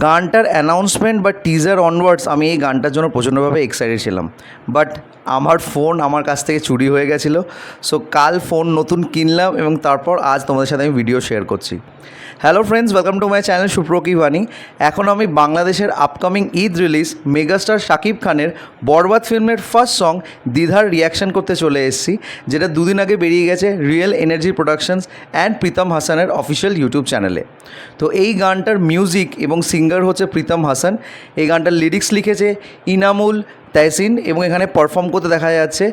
গানটার অ্যানাউন্সমেন্ট বা teaser onwards আমি এই গানটার জন্য প্রচণ্ডভাবে এক্সাইটেড ছিলাম, বাট আমার ফোন আমার কাছ থেকে চুরি হয়ে গেছিলো। সো কাল ফোন নতুন কিনলাম এবং তারপর আজ তোমাদের সাথে আমি ভিডিও শেয়ার করছি। Hello friends, welcome to my channel সুপ্রকি বাণী। এখন আমি বাংলাদেশের upcoming Eid release megastar Shakib খানের বরবাদ ফিল্মের ফার্স্ট সং দ্বিধার রিয়াকশান করতে চলে এসেছি, যেটা দুদিন আগে বেরিয়ে গেছে real energy productions and Pritam হাসানের অফিসিয়াল ইউটিউব চ্যানেলে। তো এই গানটার মিউজিক এবং সিঙ্গার হচ্ছে প্রীতম হাসান। এই গানটার লিরিক্স লিখেছে ইনামুল তাহসিন এবং এখানে পারফর্ম করতে দেখা যাচ্ছে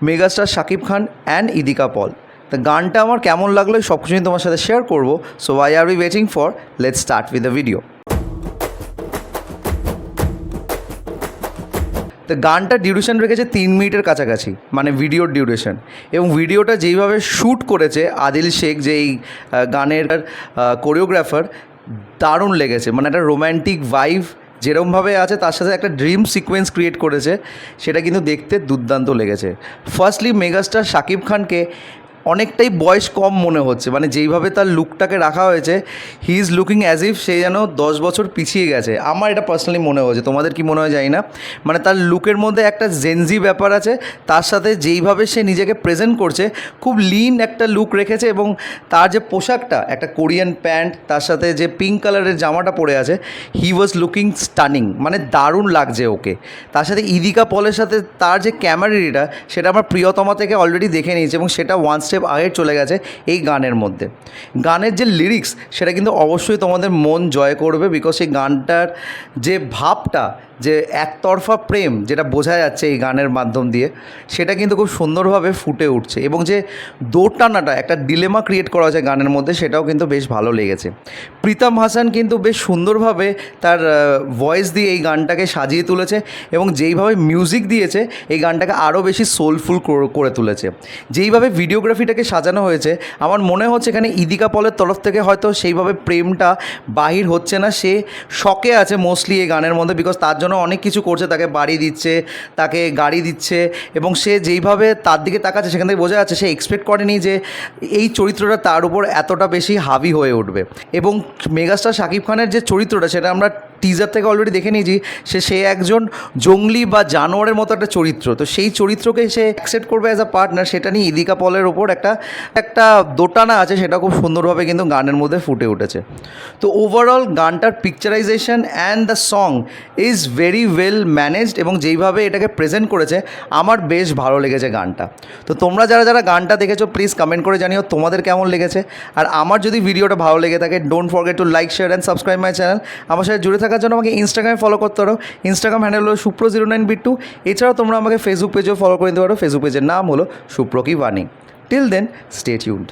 মেগাস্টার শাকিব খান অ্যান্ড ইদিকা পল। তো গানটা আমার কেমন লাগলো সব কিছুই তোমার সাথে শেয়ার করবো। So why are we waiting for, let's start with the video. তো গানটা ডিউরেশন রেখেছে 3 মিনিটের কাছাকাছি, মানে ভিডিওর ডিউরেশন। এবং ভিডিওটা যেইভাবে শ্যুট করেছে আদিল শেখ, যে এই গানের কোরিওগ্রাফার, দারুণ লেগেছে। মানে একটা রোম্যান্টিক ভাইব যেরকমভাবে আছে তার সাথে একটা ড্রিম সিকোয়েন্স ক্রিয়েট করেছে, সেটা কিন্তু দেখতে দুর্দান্ত লেগেছে। ফার্স্টলি মেগাস্টার শাকিব খানকে অনেকটাই বয়স কম মনে হচ্ছে, মানে যেইভাবে তার লুকটাকে রাখা হয়েছে, he is looking as if সে যেন 10 বছর পিছিয়ে গেছে। আমার এটা পার্সোনালি মনে হয়েছে, তোমাদের কি মনে হয় জানি না। মানে তার লুকের মধ্যে একটা জেনজি ব্যাপার আছে, তার সাথে যেইভাবে সে নিজেকে প্রেজেন্ট করছে খুব লিন একটা লুক রেখেছে। এবং তার যে পোশাকটা, একটা কোরিয়ান প্যান্ট, তার সাথে যে পিঙ্ক কালারের জামাটা পরে আছে, হি ওয়াজ লুকিং স্টানিং, মানে দারুণ লাগছে ওকে। তার সাথে ইদিকা পলের সাথে তার যে ক্যামেরারিটা, সেটা আমার প্রিয়তমা থেকে অলরেডি দেখে নিয়েছে এবং সেটা ওয়ান স্টেপ আগে চলে গেছে এই গানের মধ্যে। গানের যে লিরিক্স, সেটা কিন্তু অবশ্যই তোমাদের মন জয় করবে, বিকজ এই গানটার যে ভাবটা, যে একতরফা প্রেম যেটা বোঝা যাচ্ছে এই গানের মাধ্যম দিয়ে, সেটা কিন্তু খুব সুন্দরভাবে ফুটে উঠছে। এবং যে দোটানাটা, একটা ডিলেমা ক্রিয়েট করা হয়েছে গানের মধ্যে, সেটাও কিন্তু বেশ ভালো লেগেছে। প্রীতম হাসান কিন্তু বেশ সুন্দরভাবে তার ভয়েস দিয়ে এই গানটাকে সাজিয়ে তুলেছে এবং যেইভাবে মিউজিক দিয়েছে এই গানটাকে আরও বেশি সোলফুল করে তুলেছে। যেইভাবে ভিডিওগ্রাফিটাকে সাজানো হয়েছে, আমার মনে হচ্ছে এখানে ইদিকা পলের তরফ থেকে হয়তো সেইভাবে প্রেমটা বাহির হচ্ছে না, সে শকে আছে মোস্টলি এই গানের মধ্যে, বিকজ তার জন্য অনেক কিছু করছে, তাকে বাড়ি দিচ্ছে, তাকে গাড়ি দিচ্ছে, এবং সে যেইভাবে তার দিকে তাকাচ্ছে সেখান থেকে বোঝা যাচ্ছে সে এক্সপেক্ট করেনি যে এই চরিত্রটা তার উপর এতটা বেশি হাবি হয়ে উঠবে। এবং মেগাস্টার শাকিব খানের যে চরিত্রটা, সেটা আমরা টিজার থেকে অলরেডি দেখে নিয়েছি, সে একজন জঙ্গলি বা জানোয়ারের মতো একটা চরিত্র। তো সেই চরিত্রকে সে অ্যাকসেপ্ট করবে অ্যাজ আ পার্টনার, সেটা নিয়ে ইদিকা পলের ওপর একটা দোটানা আছে, সেটা খুব সুন্দরভাবে কিন্তু গানের মধ্যে ফুটে উঠেছে। তো ওভারঅল গানটার picturisation and the song is very well managed, এবং যেইভাবে এটাকে প্রেজেন্ট করেছে আমার বেশ ভালো লেগেছে গানটা। তো তোমরা যারা যারা গানটা দেখেছো প্লিজ কমেন্ট করে জানিও তোমাদের কেমন লেগেছে। আর আমার যদি ভিডিওটা ভালো লেগে থাকে, don't forget to like, share and subscribe my channel. আমার সাথে জুড়ে থাকার জন্য আমাকে ইনস্টাগ্রামে ফলো করতে পারো, ইনস্টাগ্রাম হ্যান্ডেল হলো সুপ্র09b2। এছাড়াও তোমরা আমাকে ফেসবুক পেজেও ফলো করে নিতে পারো, ফেসবুক পেজের নাম হলো সুপ্রকি বাণী। Till then, stay tuned.